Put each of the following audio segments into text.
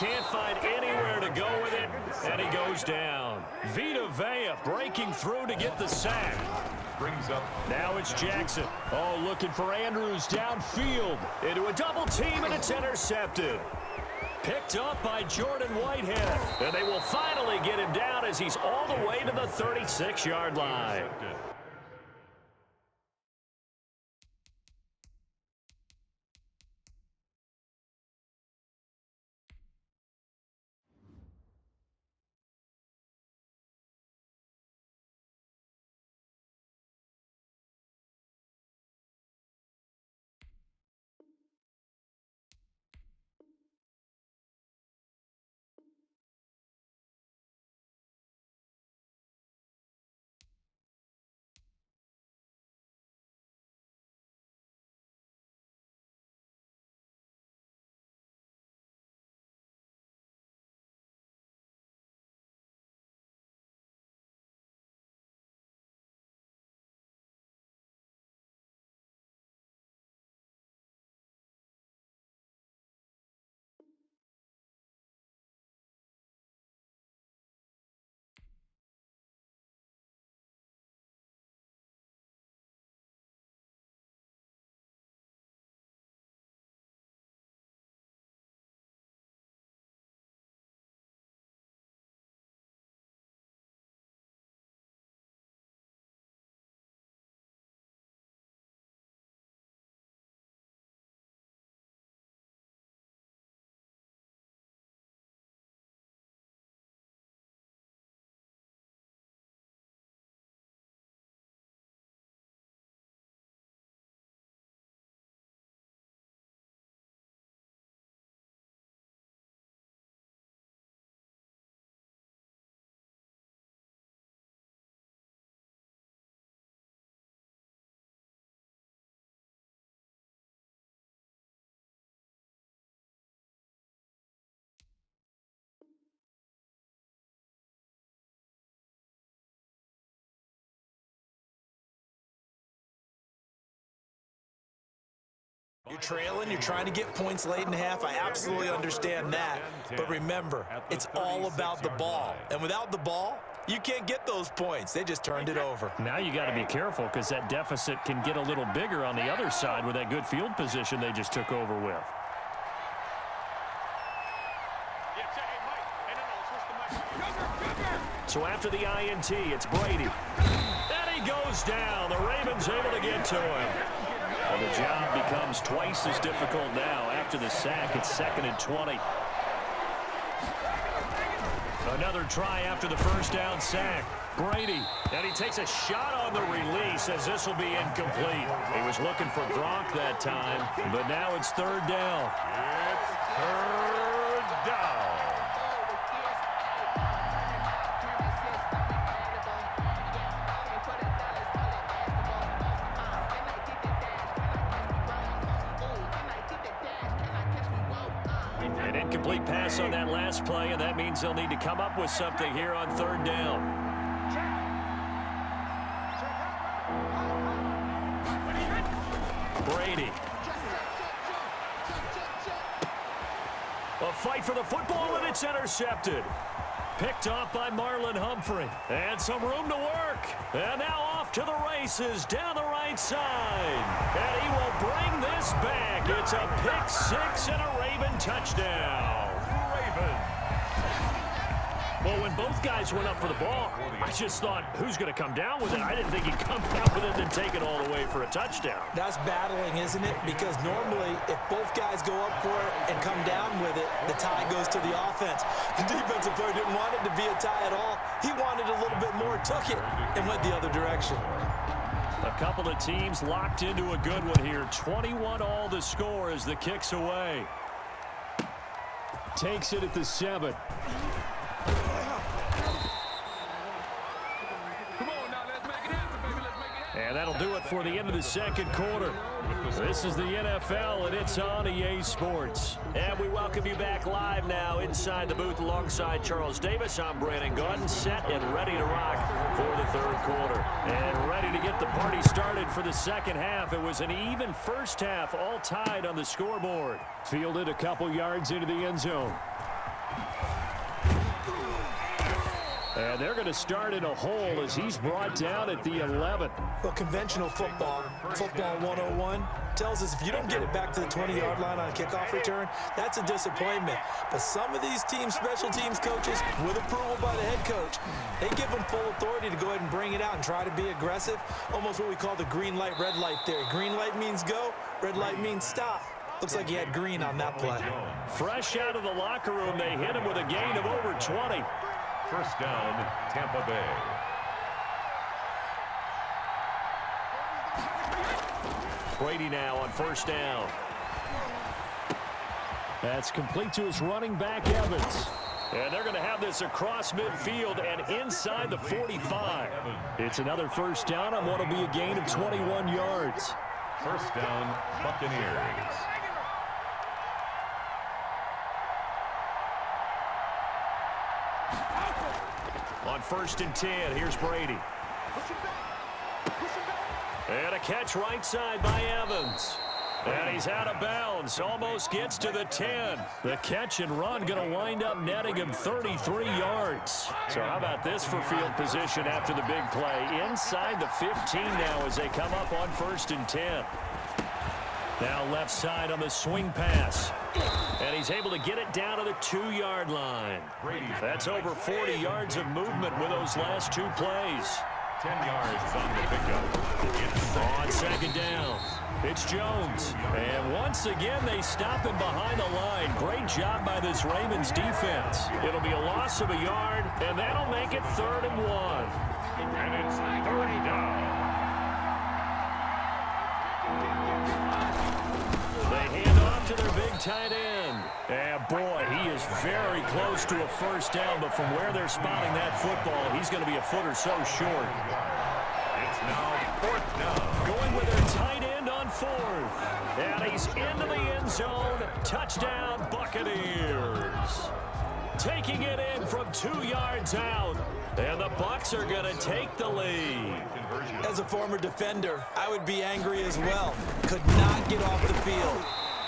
can't find anywhere to go with it, and he goes down. Vita Vea breaking through to get the sack. Now it's Jackson. Oh, looking for Andrews downfield. Into a double team, and it's intercepted. Picked up by Jordan Whitehead. And they will finally get him down as he's all the way to the 36-yard line. You're trailing, you're trying to get points late in half. I absolutely understand that. But remember, it's all about the ball. And without the ball, you can't get those points. They just turned it over. Now you got to be careful because that deficit can get a little bigger on the other side with that good field position they just took over with. So after the INT, it's Brady. And he goes down. The Ravens able to get to him. Well, the job becomes twice as difficult now. After the sack, it's 2nd and 20. Another try after the first down sack. Brady, and he takes a shot on the release as this will be incomplete. He was looking for Gronk that time, but now it's 3rd down. It's 3rd down. An incomplete pass on that last play, and that means they'll need to come up with something here on 3rd down. Brady. A fight for the football, and it's intercepted. Picked off by Marlon Humphrey. And some room to work. And now off to the races down the right side. And he will bring this back. It's a pick six and a Raven touchdown. Well, when both guys went up for the ball, I just thought, who's going to come down with it? I didn't think he'd come down with it and take it all the way for a touchdown. That's battling, isn't it? Because normally, if both guys go up for it and come down with it, the tie goes to the offense. The defensive player didn't want it to be a tie at all. He wanted a little bit more, took it, and went the other direction. A couple of teams locked into a good one here. 21-all the score as the kick's away. Takes it at the 7. And that'll do it for the end of the 2nd quarter. This is the NFL, and it's on EA Sports. And we welcome you back live now inside the booth alongside Charles Davis. I'm Brandon Gordon, set and ready to rock for the 3rd quarter. And ready to get the party started for the 2nd half. It was an even first half, all tied on the scoreboard. Fielded a couple yards into the end zone. And they're going to start in a hole as he's brought down at the 11. Well, conventional football 101, tells us if you don't get it back to the 20-yard line on a kickoff return, that's a disappointment. But some of these teams, special teams coaches, with approval by the head coach, they give them full authority to go ahead and bring it out and try to be aggressive, almost what we call the green light, red light theory. Green light means go, red light means stop. Looks like he had green on that play. Fresh out of the locker room, they hit him with a gain of over 20. First down, Tampa Bay. Brady now on first down. That's complete to his running back, Evans. And they're going to have this across midfield and inside the 45. It's another first down on what will be a gain of 21 yards. First down, Buccaneers. On first and 10, here's Brady. And a catch right side by Evans. And he's out of bounds, almost gets to the 10. The catch and run going to wind up netting him 33 yards. So how about this for field position after the big play? Inside the 15 now as they come up on first and 10. Now left side on the swing pass. And he's able to get it down to the 2-yard line. That's over 40 yards of movement with those last two plays. 10 yards on the pickup. On second down, it's Jones. And once again, they stop him behind the line. Great job by this Ravens defense. It'll be a loss of a yard, and that'll make it 3rd and 1. And it's 3rd down. They hand off to their big tight end. And boy, he is very close to a first down, but from where they're spotting that football, he's going to be a foot or so short. It's now 4th down. Going with their tight end on 4th. And he's into the end zone. Touchdown, Buccaneers. Taking it in from 2 yards out. And the Bucs are going to take the lead. As a former defender, I would be angry as well. Could not get off the field.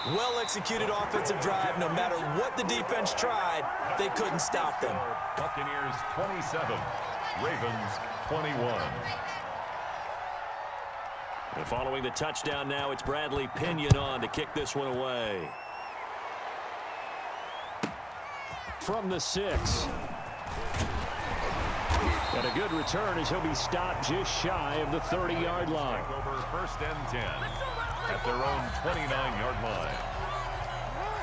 Well-executed offensive drive. No matter what the defense tried, they couldn't stop them. Buccaneers 27, Ravens 21. And following the touchdown now, it's Bradley Pinion on to kick this one away. From the 6. And a good return as he'll be stopped just shy of the 30-yard line. Over first and 10 at their own 29-yard line.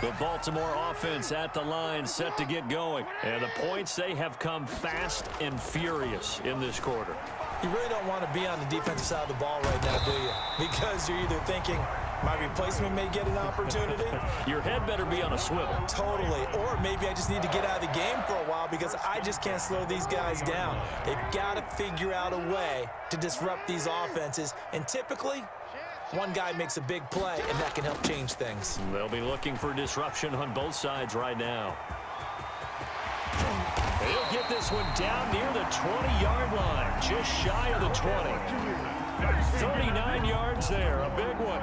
The Baltimore offense at the line set to get going. And the points, they have come fast and furious in this quarter. You really don't want to be on the defensive side of the ball right now, do you? Because you're either thinking, my replacement may get an opportunity. Your head better be on a swivel. Totally. Or maybe I just need to get out of the game for a while because I just can't slow these guys down. They've got to figure out a way to disrupt these offenses. And typically, one guy makes a big play, and that can help change things. They'll be looking for disruption on both sides right now. He'll get this one down near the 20-yard line, just shy of the 20. 39 yards there, a big one.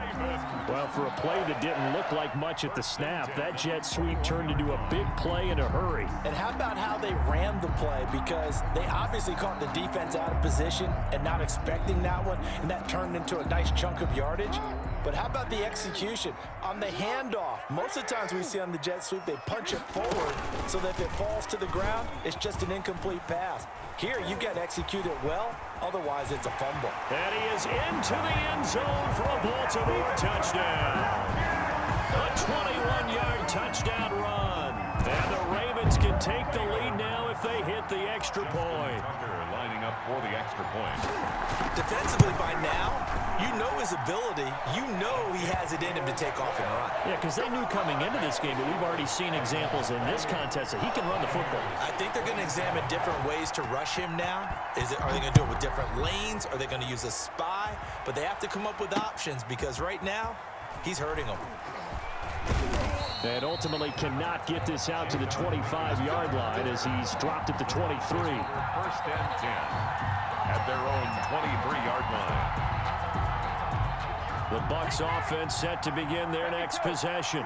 Well, for a play that didn't look like much at the snap, that jet sweep turned into a big play in a hurry. And how about how they ran the play? Because they obviously caught the defense out of position and not expecting that one, and that turned into a nice chunk of yardage. But how about the execution on the handoff? Most of the times we see on the jet sweep, they punch it forward so that if it falls to the ground, it's just an incomplete pass. Here, you've got to execute it well, otherwise it's a fumble. And he is into the end zone for a Baltimore touchdown. A 21-yard touchdown run. And the Ravens can take the lead now if they hit the extra point. Lining up for the extra point. Defensively by now, you know his ability. You know he has it in him to take off and run. Yeah, because they knew coming into this game, but we've already seen examples in this contest that he can run the football. I think they're going to examine different ways to rush him now. Are they going to do it with different lanes? Are they going to use a spy? But they have to come up with options because right now, he's hurting them. And ultimately cannot get this out to the 25-yard line as he's dropped at the 23. First and 10 at their own 23-yard line. The Bucs offense set to begin their next possession.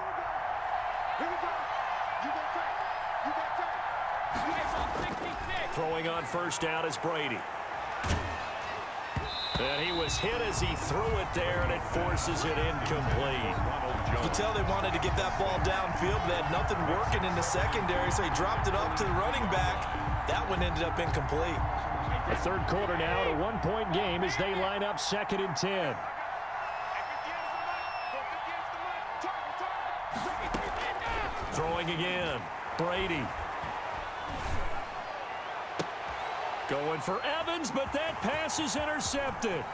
Throwing on first down is Brady. And he was hit as he threw it there, and it forces it incomplete. You could tell they wanted to get that ball downfield, but they had nothing working in the secondary, so he dropped it off to the running back. That one ended up incomplete. The third quarter now, a one-point game as they line up 2nd and 10. Throwing again, Brady. Going for Evans, but that pass is intercepted.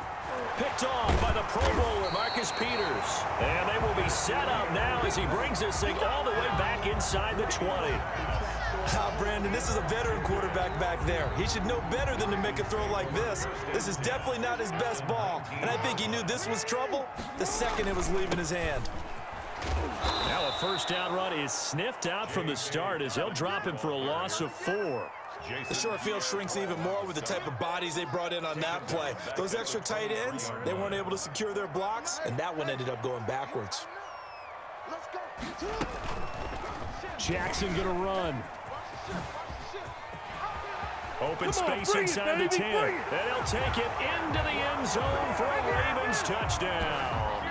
Picked off by the Pro Bowler, Marcus Peters. And they will be set up now as he brings this thing all the way back inside the 20. Brandon, this is a veteran quarterback back there. He should know better than to make a throw like this. This is definitely not his best ball, and I think he knew this was trouble the second it was leaving his hand. Now a first down run is sniffed out from the start as they'll drop him for a loss of 4. The short field shrinks even more with the type of bodies they brought in on that play. Those extra tight ends, they weren't able to secure their blocks, and that one ended up going backwards. Jackson gonna run. Open space inside the 10. And he'll take it into the end zone for a Ravens touchdown.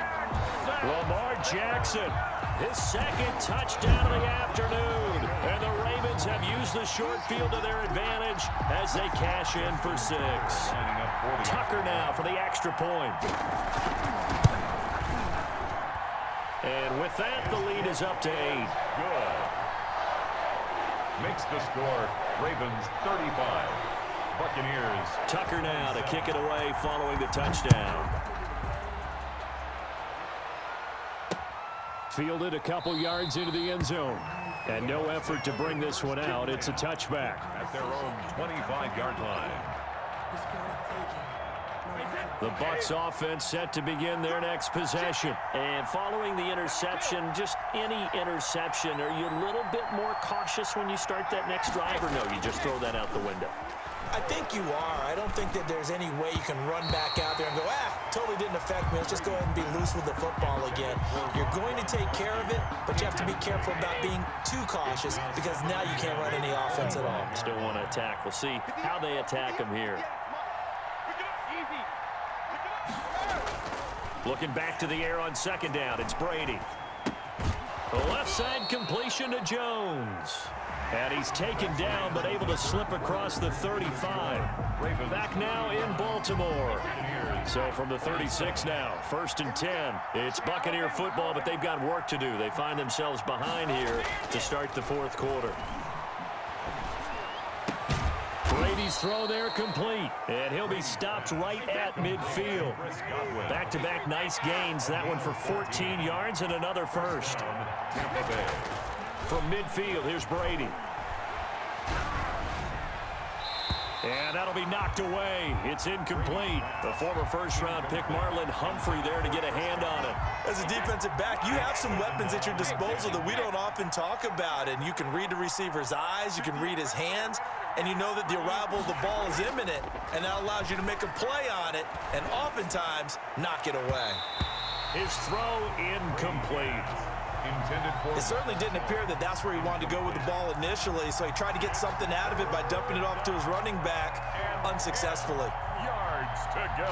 Lamar Jackson, his second touchdown of the afternoon. And the Ravens have used the short field to their advantage as they cash in for 6. Tucker now for the extra point. And with that, the lead is up to 8. Good. Makes the score Ravens 35. Buccaneers. Tucker now to kick it away following the touchdown. Fielded a couple yards into the end zone. And no effort to bring this one out. It's a touchback. At their own 25-yard line. The Bucs offense set to begin their next possession. And following the interception, just any interception, are you a little bit more cautious when you start that next drive, or no, you just throw that out the window? I think you are. I don't think that there's any way you can run back out there and go, totally didn't affect me. Let's just go ahead and be loose with the football again. You're going to take care of it, but you have to be careful about being too cautious because now you can't run any offense at all. Still want to attack. We'll see how they attack him here. Looking back to the air on second down, it's Brady. The left side completion to Jones. And he's taken down, but able to slip across the 35. Back now in Baltimore. So from the 36 now, 1st and 10. It's Buccaneer football, but they've got work to do. They find themselves behind here to start the 4th quarter. Brady's throw there complete, and he'll be stopped right at midfield. Back-to-back nice gains, that one for 14 yards and another first. From midfield, here's Brady. And that'll be knocked away. It's incomplete. The former first-round pick Marlon Humphrey there to get a hand on it. As a defensive back, you have some weapons at your disposal that we don't often talk about. And you can read the receiver's eyes, you can read his hands, and you know that the arrival of the ball is imminent. And that allows you to make a play on it and oftentimes knock it away. His throw incomplete. It certainly didn't appear that that's where he wanted to go with the ball initially, so he tried to get something out of it by dumping it off to his running back unsuccessfully. Yards to go.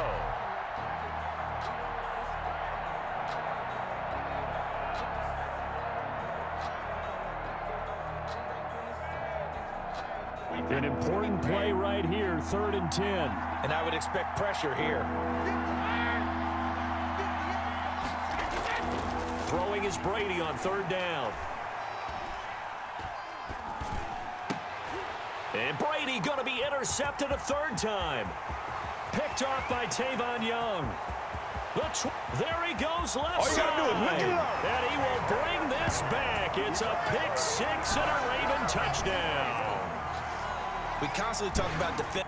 An important play right here, 3rd and 10. And I would expect pressure here. Throwing is Brady on 3rd down. And Brady going to be intercepted a 3rd time. Picked off by Tavon Young. There he goes left side. And he will bring this back. It's a pick 6 and a Raven touchdown. We constantly talk about defense.